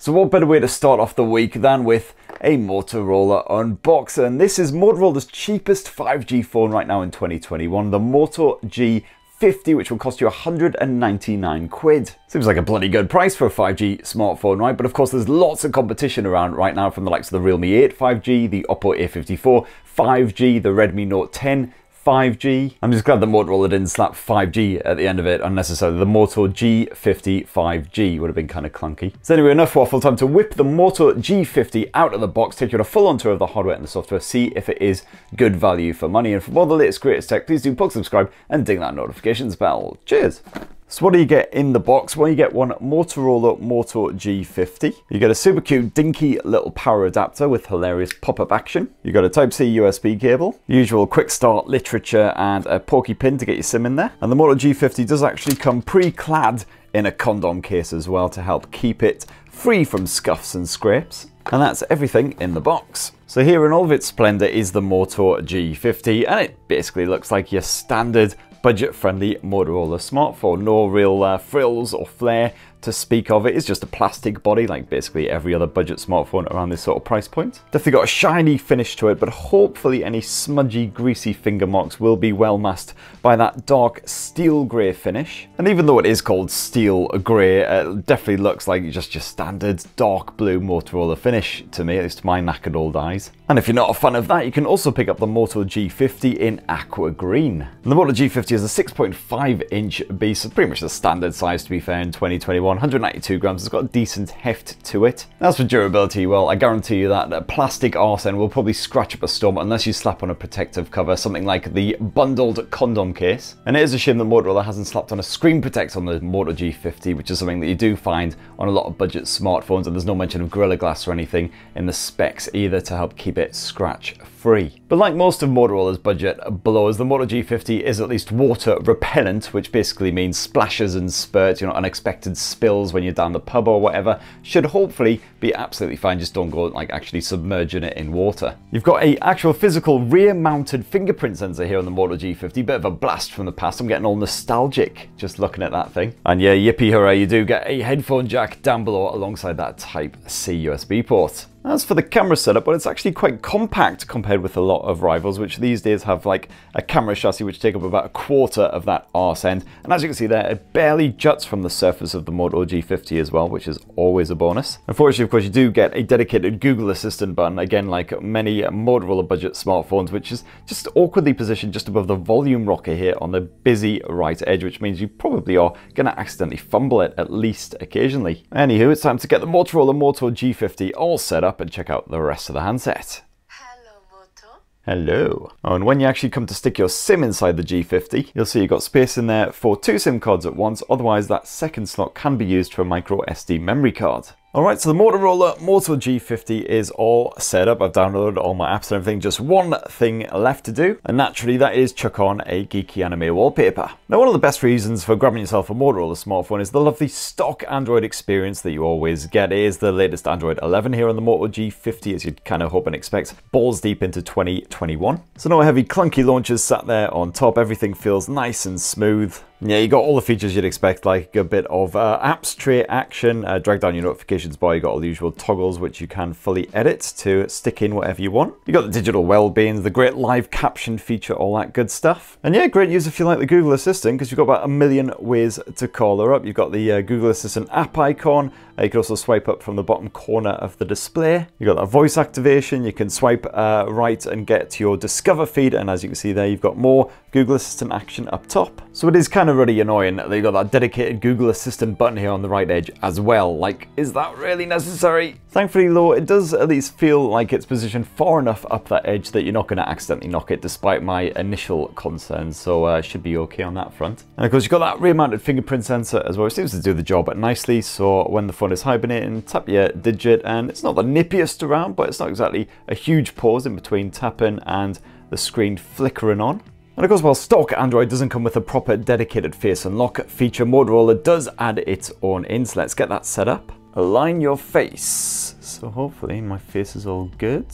So what better way to start off the week than with a Motorola unboxing. And this is Motorola's cheapest 5G phone right now in 2021, the Moto G50, which will cost you 199 quid. Seems like a bloody good price for a 5G smartphone, right? But of course there's lots of competition around right now from the likes of the Realme 8 5G, the Oppo A54 5G, the Redmi Note 10 5G. I'm just glad that Motorola didn't slap 5G at the end of it unnecessarily. The Moto G50 5G would have been kind of clunky. So anyway, enough waffle, time to whip the Moto G50 out of the box, take you on a full-on tour of the hardware and the software, see if it is good value for money. And for more of the latest greatest tech, please do plug subscribe and ding that notifications bell. Cheers! So what do you get in the box? Well, you get one Motorola Moto G50. You get a super cute, dinky little power adapter with hilarious pop-up action. You got a Type-C USB cable, usual quick start literature, and a porky pin to get your SIM in there. And the Moto G50 does actually come pre-clad in a condom case as well to help keep it free from scuffs and scrapes. And that's everything in the box. So here in all of its splendor is the Moto G50, and it basically looks like your standard budget-friendly Motorola smartphone. No real frills or flair to speak of. It is just a plastic body like basically every other budget smartphone around this sort of price point. Definitely got a shiny finish to it, but hopefully any smudgy, greasy finger marks will be well masked by that dark steel grey finish. And even though it is called steel grey, it definitely looks like just your standard dark blue Motorola finish to me, at least to my knackered old eyes. And if you're not a fan of that, you can also pick up the Moto G50 in aqua green. And the Moto G50 is a 6.5-inch beast, so pretty much the standard size to be fair in 2021. 192 grams, it's got a decent heft to it. As for durability, well, I guarantee you that a plastic arse end will probably scratch up a storm unless you slap on a protective cover, something like the bundled condom case. And it is a shame that Motorola hasn't slapped on a screen protector on the Moto G50, which is something that you do find on a lot of budget smartphones, and there's no mention of Gorilla Glass or anything in the specs either to help keep it scratch free. But like most of Motorola's budget blowers, the Moto G50 is at least water repellent, which basically means splashes and spurts, unexpected spills when you're down the pub or whatever, should hopefully be absolutely fine. Just don't go like actually submerging it in water. You've got a actual physical rear mounted fingerprint sensor here on the Moto G50, bit of a blast from the past. I'm getting all nostalgic just looking at that thing. And yeah, yippee hooray, you do get a headphone jack down below alongside that Type-C USB port. As for the camera setup, well, it's actually quite compact compared with a lot of rivals, which these days have like a camera chassis which take up about a quarter of that arse end. And as you can see there, it barely juts from the surface of the Moto G50 as well, which is always a bonus. Unfortunately, of course, you do get a dedicated Google Assistant button, again, like many Motorola budget smartphones, which is just awkwardly positioned just above the volume rocker here on the busy right edge, which means you probably are going to accidentally fumble it at least occasionally. Anywho, it's time to get the Motorola Moto G50 all set up and check out the rest of the handset. Hello, Moto. Hello. Oh, and when you actually come to stick your SIM inside the G50, you'll see you've got space in there for 2 SIM cards at once, otherwise that second slot can be used for a micro SD memory card. Alright, so the Motorola Moto G50 is all set up. I've downloaded all my apps and everything. Just one thing left to do, and naturally that is chuck on a geeky anime wallpaper. Now, one of the best reasons for grabbing yourself a Motorola smartphone is the lovely stock Android experience that you always get. It is the latest Android 11 here on the Moto G50, as you'd kind of hope and expect, balls deep into 2021. So no heavy clunky launchers sat there on top. Everything feels nice and smooth. Yeah, you got all the features you'd expect, like a bit of apps tray action, drag down your notifications bar. You got all the usual toggles which you can fully edit to stick in whatever you want. You got the digital well-being, the great live caption feature, all that good stuff. And yeah, great news if you like the Google Assistant, because you've got about a million ways to call her up. You've got the Google Assistant app icon. You can also swipe up from the bottom corner of the display. You've got that voice activation. You can swipe right and get to your Discover feed. And as you can see there, you've got more Google Assistant action up top. So it is kind of really annoying that you've got that dedicated Google Assistant button here on the right edge as well. Like, is that really necessary? Thankfully though, it does at least feel like it's positioned far enough up that edge that you're not going to accidentally knock it, despite my initial concerns. So it should be okay on that front. And of course, you've got that rear mounted fingerprint sensor as well, which seems to do the job nicely. So when the phone is hibernating, tap your digit, and it's not the nippiest around, but it's not exactly a huge pause in between tapping and the screen flickering on. And of course, while stock Android doesn't come with a proper dedicated face unlock feature, Motorola does add its own in. So let's get that set up. Align your face. So hopefully my face is all good.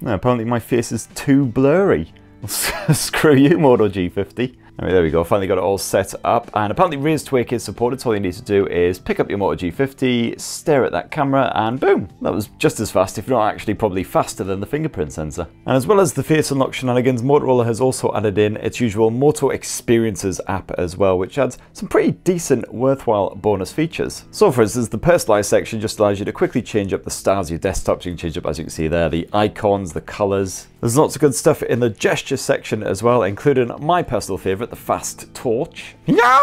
No, apparently my face is too blurry. Screw you, Moto G50. Anyway, there we go, finally got it all set up, and apparently Raise to Wake is supported, so all you need to do is pick up your Moto G50, stare at that camera, and boom! That was just as fast, if not actually probably faster than the fingerprint sensor. And as well as the face unlock shenanigans, Motorola has also added in its usual Moto Experiences app as well, which adds some pretty decent, worthwhile bonus features. So for instance, the personalized section just allows you to quickly change up the styles of your desktop, so you can change up, as you can see there, the icons, the colors. There's lots of good stuff in the gesture section as well, including my personal favorite, the fast torch. Yeah!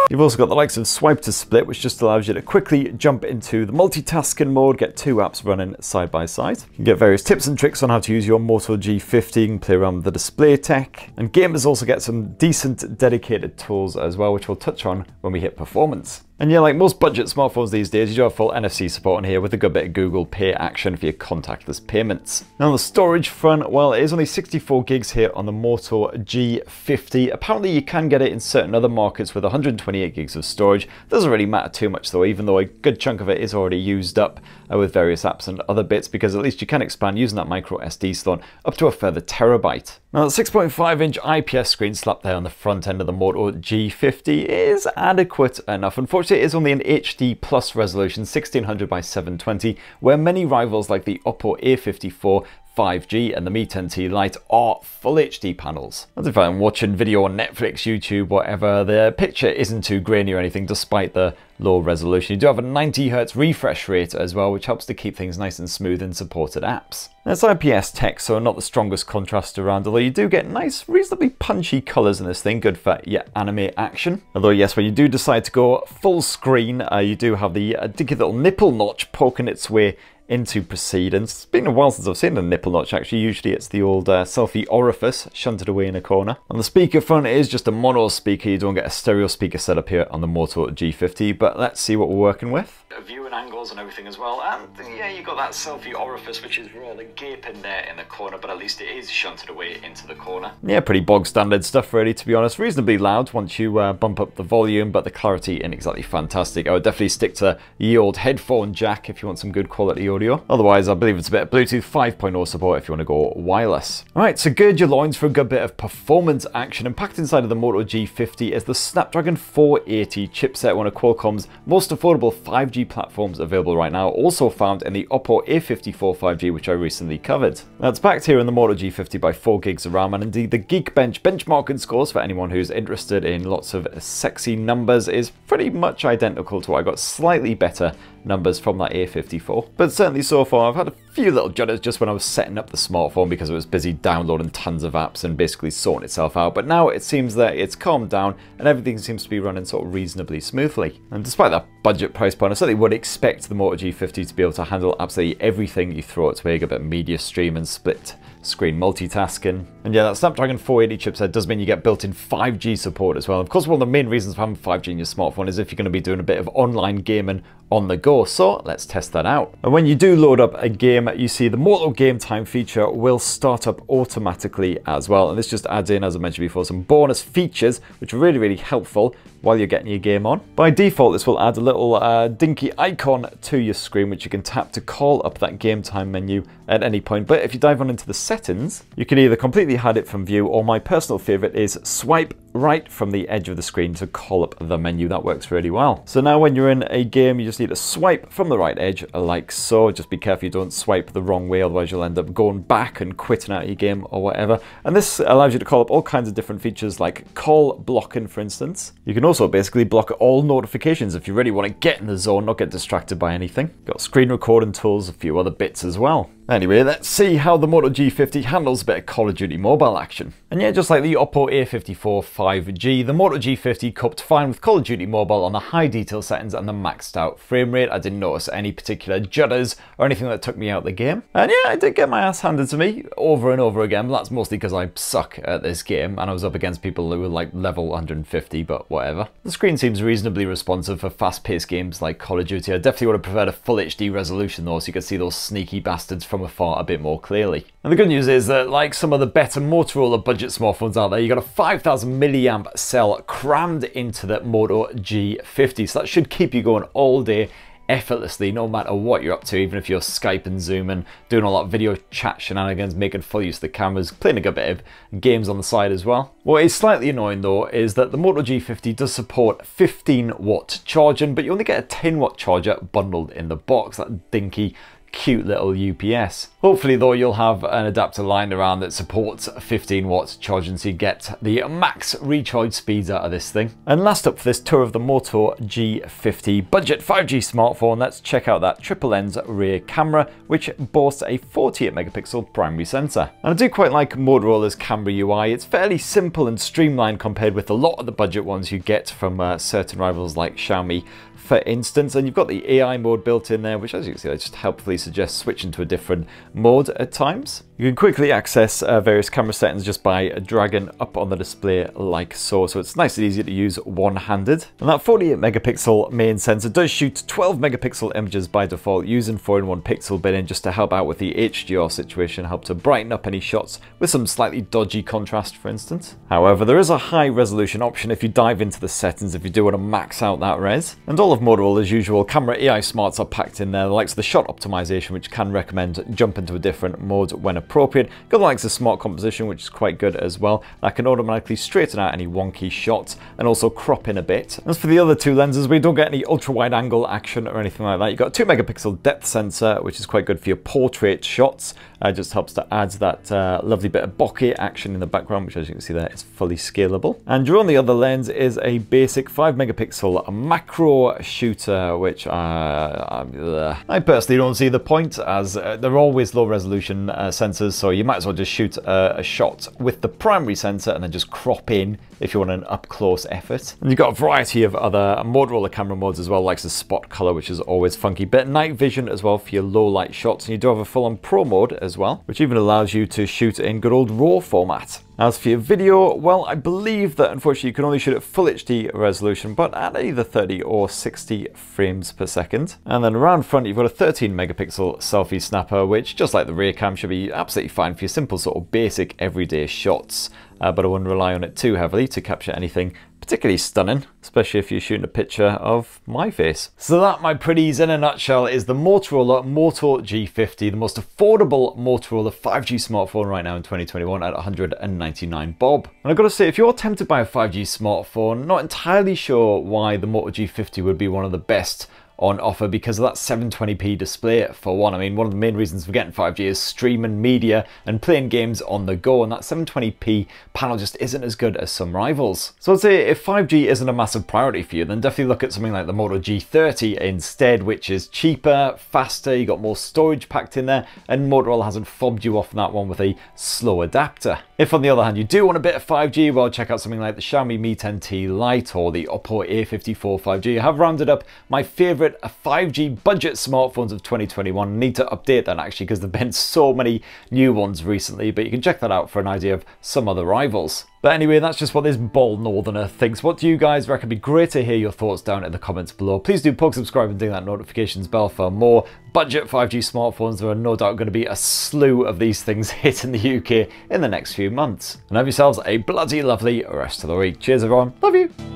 You've also got the likes of Swipe to Split, which just allows you to quickly jump into the multitasking mode, get two apps running side by side. You can get various tips and tricks on how to use your Moto G50, you can play around with the display tech, and gamers also get some decent dedicated tools as well, which we'll touch on when we hit performance. And yeah, like most budget smartphones these days, you do have full NFC support on here with a good bit of Google Pay action for your contactless payments. Now on the storage front, well, it is only 64 gigs here on the Moto G50. Apparently you can get it in certain other markets with 128 gigs of storage. Doesn't really matter too much though, even though a good chunk of it is already used up with various apps and other bits, because at least you can expand using that micro SD slot up to a further terabyte. Now the 6.5-inch IPS screen slapped there on the front end of the Moto G50 is adequate enough. Unfortunately, it is only an HD plus resolution, 1600 by 720, where many rivals like the Oppo A54 5G and the Mi 10T Lite are full HD panels. As if I'm watching video on Netflix, YouTube, whatever, the picture isn't too grainy or anything despite the low resolution. You do have a 90Hz refresh rate as well, which helps to keep things nice and smooth in supported apps. Now, it's IPS tech, so not the strongest contrast around, although you do get nice, reasonably punchy colours in this thing, good for your anime action. Although yes, when you do decide to go full screen, you do have the dinky little nipple notch poking its way into proceedings. It's been a while since I've seen a nipple notch actually. Usually it's the old selfie orifice shunted away in a corner. On the speaker front, it is just a mono speaker. You don't get a stereo speaker setup here on the Moto G50, but let's see what we're working with. Viewing angles and everything as well, and yeah, you got that selfie orifice which is rather gaping there in the corner, but at least it is shunted away into the corner. Yeah, pretty bog standard stuff really, to be honest. Reasonably loud once you bump up the volume, but the clarity ain't exactly fantastic. I would definitely stick to the old headphone jack if you want some good quality audio. Otherwise, I believe it's a bit of Bluetooth 5.0 support if you want to go wireless. Alright, so gird your loins for a good bit of performance action, and packed inside of the Moto G50 is the Snapdragon 480 chipset, one of Qualcomm's most affordable 5G platforms available right now, also found in the Oppo A54 5G, which I recently covered. Now, it's backed here in the Moto G50 by 4 gigs of RAM, and indeed the Geekbench benchmarking scores for anyone who's interested in lots of sexy numbers is pretty much identical to what I got, slightly better numbers from that A54. But certainly so far, I've had a few little judders just when I was setting up the smartphone because it was busy downloading tons of apps and basically sorting itself out. But now it seems that it's calmed down and everything seems to be running sort of reasonably smoothly. And despite that budget price point, I certainly would expect the Moto G50 to be able to handle absolutely everything you throw its way, a bit of media stream and split screen multitasking. And yeah, that Snapdragon 480 chipset does mean you get built-in 5G support as well. Of course, one of the main reasons for having 5G in your smartphone is if you're going to be doing a bit of online gaming on the go, so let's test that out. And when you do load up a game, you see the Moto Game Time feature will start up automatically as well, and this just adds in, as I mentioned before, some bonus features which are really helpful while you're getting your game on. By default, this will add a little dinky icon to your screen which you can tap to call up that game time menu at any point. But if you dive on into the settings, you can either completely hide it from view, or my personal favorite is swipe right from the edge of the screen to call up the menu. That works really well. So now when you're in a game, you just need to swipe from the right edge like so. Just be careful you don't swipe the wrong way, otherwise you'll end up going back and quitting out of your game or whatever. And this allows you to call up all kinds of different features like call blocking, for instance. You can also basically block all notifications if you really want to get in the zone, not get distracted by anything. Got screen recording tools, a few other bits as well. Anyway, let's see how the Moto G50 handles a bit of Call of Duty Mobile action. And yeah, just like the Oppo A54 5G, the Moto G50 coped fine with Call of Duty Mobile on the high detail settings and the maxed out frame rate. I didn't notice any particular judders or anything that took me out of the game. And yeah, I did get my ass handed to me over and over again, but that's mostly because I suck at this game and I was up against people who were like level 150, but whatever. The screen seems reasonably responsive for fast-paced games like Call of Duty. I definitely would have preferred a full HD resolution though, so you could see those sneaky bastards from afar a bit more clearly. And the good news is that, like some of the better Motorola budget smartphones out there, you got a 5000 milliamp cell crammed into the Moto G50, so that should keep you going all day, effortlessly no matter what you're up to, even if you're Skype and Zoom and doing a lot of video chat shenanigans, making full use of the cameras, playing a good bit of games on the side as well. What is slightly annoying though is that the Moto G50 does support 15-watt charging, but you only get a 10-watt charger bundled in the box, that dinky cute little UPS. Hopefully though you'll have an adapter lying around that supports 15 watts charging, so you get the max recharge speeds out of this thing. And last up for this tour of the Moto G50 budget 5G smartphone, let's check out that triple lens rear camera, which boasts a 48 megapixel primary sensor. And I do quite like Motorola's camera UI. It's fairly simple and streamlined compared with a lot of the budget ones you get from certain rivals like Xiaomi, for instance. And you've got the AI mode built in there, which, as you can see, I just helpfully suggest switching to a different mode at times. You can quickly access various camera settings just by dragging up on the display like so. So it's nice and easy to use one-handed. And that 48 megapixel main sensor does shoot 12 megapixel images by default, using 4-in-1 pixel bin just to help out with the HDR situation, help to brighten up any shots with some slightly dodgy contrast, for instance. However, there is a high resolution option if you dive into the settings, if you do want to max out that res. And all of Motorola's usual camera AI smarts are packed in there, the likes of the shot optimization, which can recommend jumping to a different mode when appropriate. Got the likes of smart composition, which is quite good as well. That can automatically straighten out any wonky shots and also crop in a bit. As for the other two lenses, we don't get any ultra wide angle action or anything like that. You've got a 2 megapixel depth sensor, which is quite good for your portrait shots. Just helps to add that lovely bit of bokeh action in the background, which, as you can see there, is fully scalable. And your only other lens is a basic 5 megapixel macro shooter, which I personally don't see the point, as they're always low resolution sensors, so you might as well just shoot a shot with the primary sensor and then just crop in if you want an up-close effort. And you've got a variety of other Motorola camera modes as well, like the spot color, which is always funky, but night vision as well for your low light shots. And you do have a full-on pro mode as well, which even allows you to shoot in good old RAW format. As for your video, well, I believe that unfortunately you can only shoot at full HD resolution, but at either 30 or 60 frames per second. And then around front, you've got a 13 megapixel selfie snapper, which, just like the rear cam, should be absolutely fine for your simple sort of basic everyday shots. But I wouldn't rely on it too heavily to capture anything particularly stunning, especially if you're shooting a picture of my face. So that, my pretties, in a nutshell, is the Motorola Moto G50, the most affordable Motorola 5G smartphone right now in 2021 at 199 bob. And I've got to say, if you're tempted by a 5G smartphone, not entirely sure why the Moto G50 would be one of the best on offer because of that 720p display for one. I mean, one of the main reasons for getting 5G is streaming media and playing games on the go, and that 720p panel just isn't as good as some rivals. So I'd say if 5G isn't a massive priority for you, then definitely look at something like the Moto G30 instead, which is cheaper, faster, you got more storage packed in there, and Motorola hasn't fobbed you off on that one with a slow adapter. If on the other hand you do want a bit of 5G, well, check out something like the Xiaomi Mi 10T Lite or the Oppo A54 5G. I have rounded up my favorite 5G budget smartphones of 2021. I need to update that actually because there've been so many new ones recently, but you can check that out for an idea of some other rivals. But anyway, that's just what this bold northerner thinks. What do you guys reckon? It'd be great to hear your thoughts down in the comments below. Please do poke subscribe and ding that notifications bell for more budget 5G smartphones. There are no doubt going to be a slew of these things hitting the UK in the next few months. And have yourselves a bloody lovely rest of the week. Cheers everyone. Love you.